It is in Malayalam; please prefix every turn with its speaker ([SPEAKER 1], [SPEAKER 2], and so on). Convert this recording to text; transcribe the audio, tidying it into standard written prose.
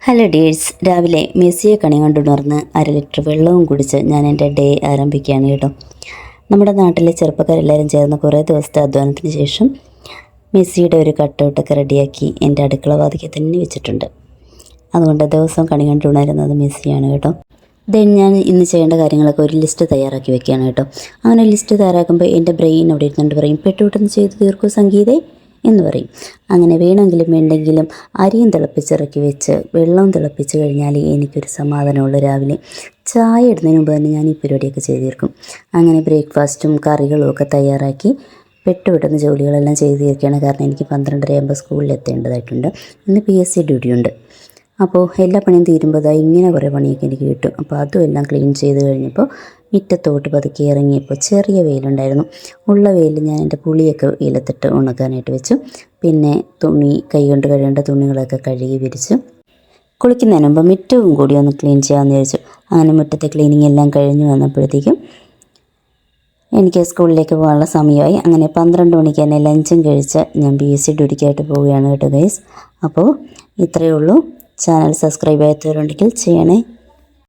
[SPEAKER 1] ഹലോ ഡിയേഴ്സ്, രാവിലെ മെസ്സിയെ കണി കണ്ടുണർന്ന് 1/2 ലിറ്റർ വെള്ളവും കുടിച്ച് ഞാൻ എൻ്റെ ഡേ ആരംഭിക്കുകയാണ് കേട്ടോ. നമ്മുടെ നാട്ടിലെ ചെറുപ്പക്കാരെല്ലാവരും ചേർന്ന് കുറേ ദിവസത്തെ അധ്വാനത്തിന് ശേഷം മെസ്സിയുടെ ഒരു കട്ടൗട്ടൊക്കെ റെഡിയാക്കി എൻ്റെ അടുക്കള വാതിക്കൽ തന്നെ വെച്ചിട്ടുണ്ട്. അതുകൊണ്ട് ദിവസവും കണി കണ്ടുണരുന്നത് മെസ്സിയാണ് കേട്ടോ. ഞാൻ ഇന്ന് ചെയ്യേണ്ട കാര്യങ്ങളൊക്കെ ഒരു ലിസ്റ്റ് തയ്യാറാക്കി വെക്കുകയാണ് കേട്ടോ. അങ്ങനെ ലിസ്റ്റ് തയ്യാറാക്കുമ്പോൾ എൻ്റെ ബ്രെയിൻ അവിടെ ഇരുന്നുകൊണ്ട് പറയും, പെട്ടെന്ന് ചെയ്ത് തീർക്കൂ സംഗീതേ എന്ന് പറയും. അങ്ങനെ വേണ്ടെങ്കിലും അരിയും തിളപ്പിച്ചിറക്കി വെച്ച് വെള്ളവും തിളപ്പിച്ച് കഴിഞ്ഞാൽ എനിക്കൊരു സമാധാനമുള്ളൂ. രാവിലെ ചായ ഇടുന്നതിന് മുമ്പ് തന്നെ ഞാൻ ഈ പരിപാടിയൊക്കെ ചെയ്ത് തീർക്കും. അങ്ങനെ ബ്രേക്ക്ഫാസ്റ്റും കറികളും ഒക്കെ തയ്യാറാക്കി പെട്ടെന്ന് ജോലികളെല്ലാം ചെയ്ത് തീർക്കുകയാണ്. കാരണം എനിക്ക് 12:30 ആകുമ്പോൾ സ്കൂളിൽ എത്തേണ്ടതായിട്ടുണ്ട്. ഇന്ന് PSC ഡ്യൂട്ടിയുണ്ട്. അപ്പോൾ എല്ലാ പണിയും തീരുമ്പോൾ ഇങ്ങനെ കുറേ പണിയൊക്കെ എനിക്ക് കിട്ടും. അപ്പോൾ അതും എല്ലാം ക്ലീൻ ചെയ്ത് കഴിഞ്ഞപ്പോൾ മുറ്റത്തോട്ട് പതുക്കെ ഇറങ്ങിയപ്പോൾ ചെറിയ വെയിലുണ്ടായിരുന്നു. ഉള്ള വെയിലിൽ ഞാൻ എൻ്റെ പുളിയൊക്കെ വെയിലത്തിട്ട് ഉണക്കാനായിട്ട് വെച്ചു. പിന്നെ കൈ കൊണ്ട് കഴുകേണ്ട തുണികളൊക്കെ കഴുകി വിരിച്ചു. കുളിക്കുന്നതിന് മുമ്പ് മുറ്റവും കൂടി ഒന്ന് ക്ലീൻ ചെയ്യാമെന്ന് വിചാരിച്ചു. അങ്ങനെ മുറ്റത്തെ ക്ലീനിങ് എല്ലാം കഴിഞ്ഞ് വന്നപ്പോഴത്തേക്കും എനിക്ക് സ്കൂളിലേക്ക് പോകാനുള്ള സമയമായി. അങ്ങനെ 12 മണിക്ക് തന്നെ ലഞ്ചും കഴിച്ച് ഞാൻ PSC ഡ്യൂട്ടിക്കായിട്ട് പോവുകയാണ് കേട്ടോ ഗൈസ്. അപ്പോൾ ഇത്രയേ ഉള്ളൂ. ചാനൽ സബ്സ്ക്രൈബ് ചെയ്യാത്തവരുണ്ടെങ്കിൽ ചെയ്യണേ.